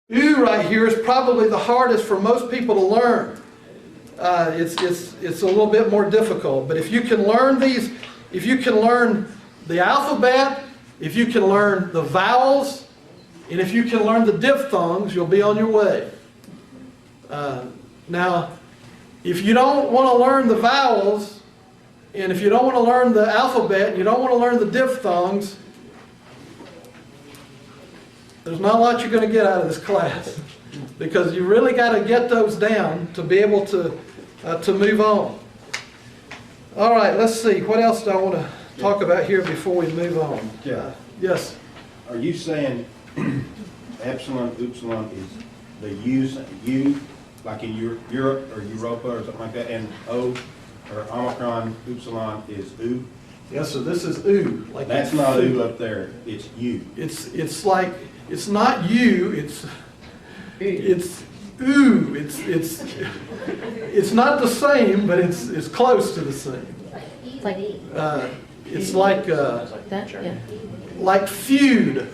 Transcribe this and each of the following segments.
U right here is probably the hardest for most people to learn. It's a little bit more difficult, but if you can learn these, if you can learn the alphabet, if you can learn the vowels, and if you can learn the diphthongs, you'll be on your way. Now, if you don't want to learn the vowels, and if you don't want to learn the alphabet, you don't want to learn the diphthongs, there's not a lot you're going to get out of this class, because you really got to get those down to be able to move on. All right, let's see. What else do I want to talk about here before we move on? Yeah. Yes? Are you saying epsilon, upsilon is the U, like in Europe or Europa or something like that, and O or Omicron, upsilon is U? Yes, so this is U. Like That's not U up there, it's U. It's like, it's not U, it's U. It's not the same, but it's close to the same. Like It's like that, yeah. like feud,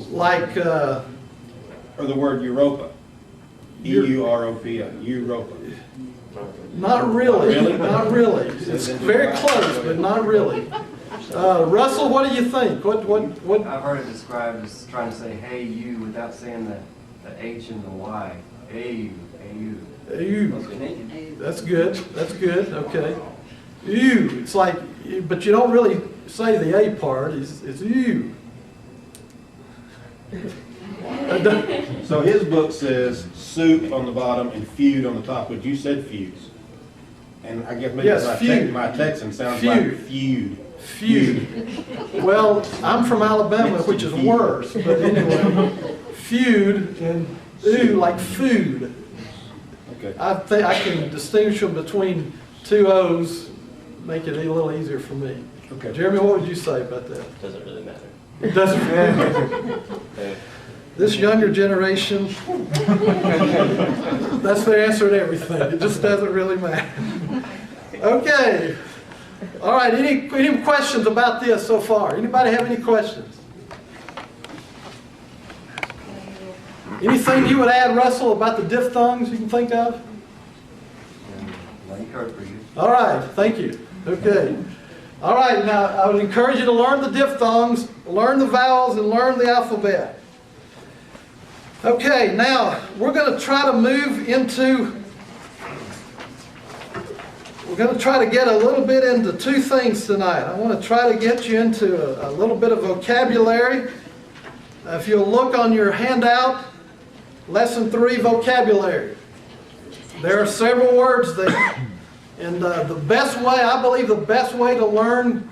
like Or the word Europa, E-U-R-O-P-A, Europa. not really, Really? not really. It's very close, but not really. Russell, what do you think? What? I've heard it described as trying to say "hey you" without saying the H and the Y. Hey you, hey you. U. That's good. That's good. Okay. U. It's like, but you don't really say the A part. It's U. So his book says soup on the bottom and feud on the top, but you said fuse. And I guess maybe Yes, feud. my Texan sounds Feud. like feud. Feud. Well, I'm from Alabama, which is worse. But anyway, feud and U like food. Okay. I think I can distinguish them between two O's, make it a little easier for me. Okay. Jeremy, what would you say about that? Doesn't really matter. It doesn't matter. This younger generation, that's their answer to everything. It just doesn't really matter. Okay. All right, any questions about this so far? Anybody have any questions? Anything you would add, Russell, about the diphthongs you can think of? No, you covered pretty good. All right, thank you. Okay. All right, now I would encourage you to learn the diphthongs, learn the vowels, and learn the alphabet. Okay, now we're going to try to move into, we're going to try to get a little bit into two things tonight. I want to try to get you into a little bit of vocabulary. If you'll look on your handout, Lesson 3, vocabulary. There are several words there. And the best way, I believe the best way to learn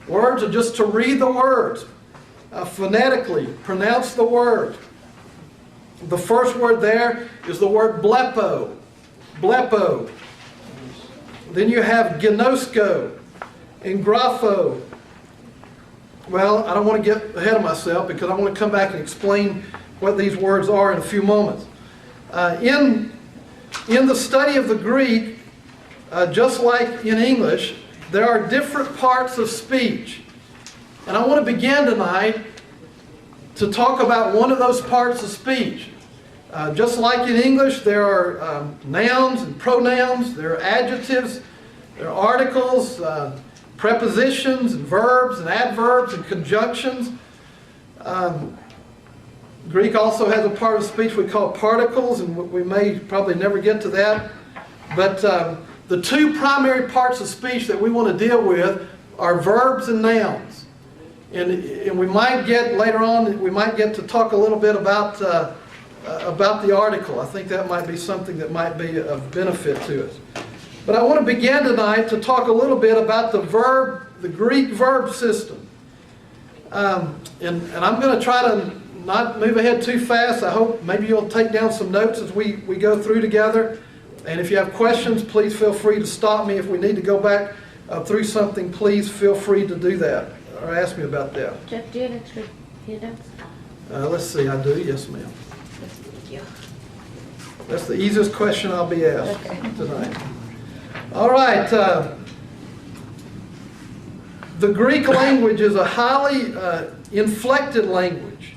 words are just to read the words. Phonetically, pronounce the word. The first word there is the word blepo. Blepo. Then you have gnosko and grapho. Well, I don't want to get ahead of myself because I want to come back and explain what these words are in a few moments. In the study of the Greek, just like in English, there are different parts of speech. And I want to begin tonight to talk about one of those parts of speech. Just like in English, there are nouns and pronouns, there are adjectives, there are articles, prepositions and verbs and adverbs and conjunctions. Greek also has a part of speech we call particles, and we may probably never get to that. But the two primary parts of speech that we want to deal with are verbs and nouns. And we might get, later on, we might get to talk a little bit about the article. I think that might be something that might be of benefit to us. But I want to begin tonight to talk a little bit about the Greek verb system. And I'm going to try to not move ahead too fast. I hope maybe you'll take down some notes as we go through together. And if you have questions, please feel free to stop me. If we need to go back through something, please feel free to do that or ask me about that. Jeff, do you have extra handouts? Let's see, I do. Yes, ma'am. Thank you. That's the easiest question I'll be asked Okay. tonight. All right. The Greek language is a highly inflected language.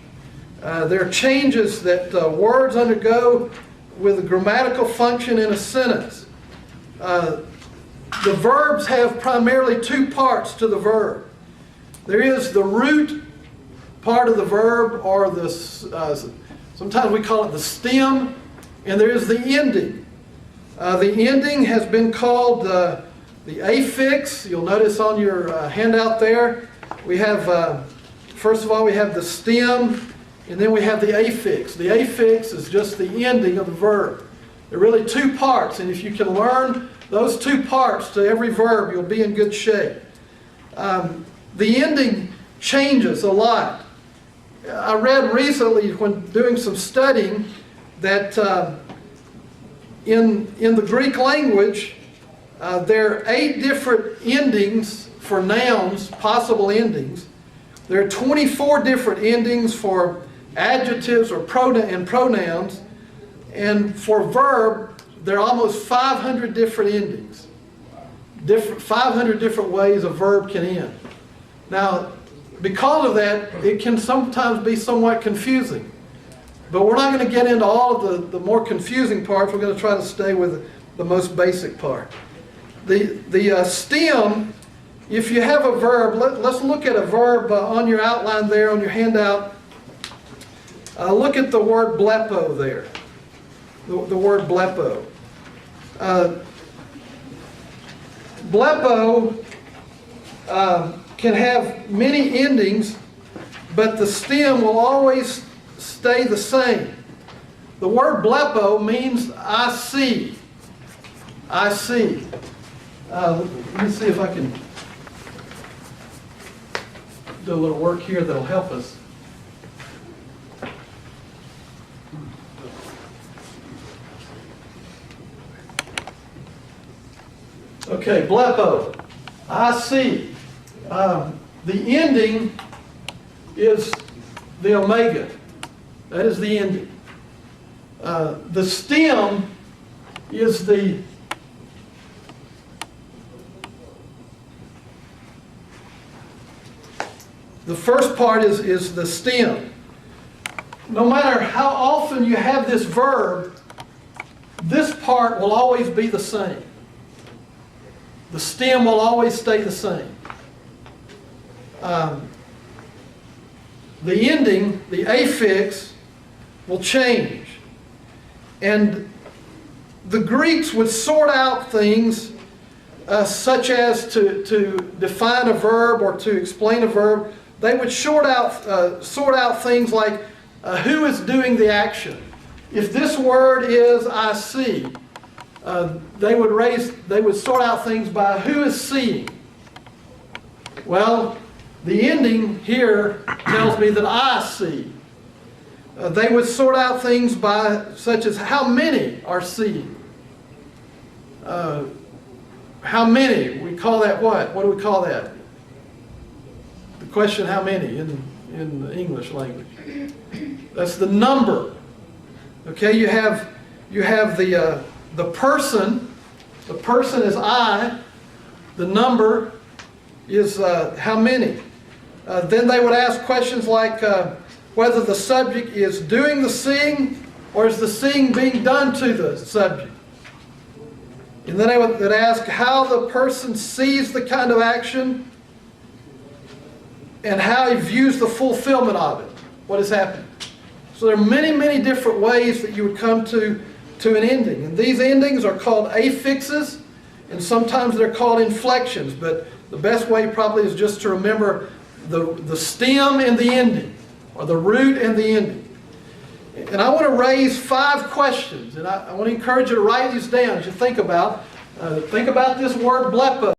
There are changes that words undergo with a grammatical function in a sentence. The verbs have primarily two parts to the verb. There is the root part of the verb, or the, sometimes we call it the stem, and there is the ending. The ending has been called the affix. You'll notice on your handout there, we have, first of all, we have the stem, and then we have the affix. The affix is just the ending of the verb. There are really two parts, and if you can learn those two parts to every verb, you'll be in good shape. The ending changes a lot. I read recently when doing some studying that in the Greek language, there are 8 different endings for nouns, possible endings. There are 24 different endings for adjectives or pronouns. And for verb, there are almost 500 different endings. 500 different ways a verb can end. Now, because of that, it can sometimes be somewhat confusing. But we're not going to get into all of the more confusing parts. We're going to try to stay with the most basic part. The stem, if you have a verb, let's look at a verb on your outline there, on your handout. Look at the word blepo there. The word blepo. Blepo can have many endings, but the stem will always stay the same. The word blepo means I see. I see. Let me see if I can do a little work here that'll help us. Okay, blepo. I see. The ending is the omega. That is the ending. The stem is the first part is the stem. No matter how often you have this verb, this part will always be the same. The stem will always stay the same. The ending, the affix, will change. And the Greeks would sort out things such as to define a verb or to explain a verb. They would sort out things like who is doing the action. If this word is I see, they would sort out things by who is seeing. Well, the ending here tells me that I see. They would sort out things by such as how many are seeing. How many? We call that what? What do we call that? The question how many in the English language. That's the number. Okay, you have the person. The person is I. The number is how many. Then they would ask questions like whether the subject is doing the seeing or is the seeing being done to the subject. And then they would ask how the person sees the kind of action and how he views the fulfillment of it, what is happening. So there are many, many different ways that you would come to an ending. And these endings are called affixes, and sometimes they're called inflections. But the best way probably is just to remember the stem and the ending, or the root and the ending. And I want to raise 5 questions, and I want to encourage you to write these down as you think about this word blepo.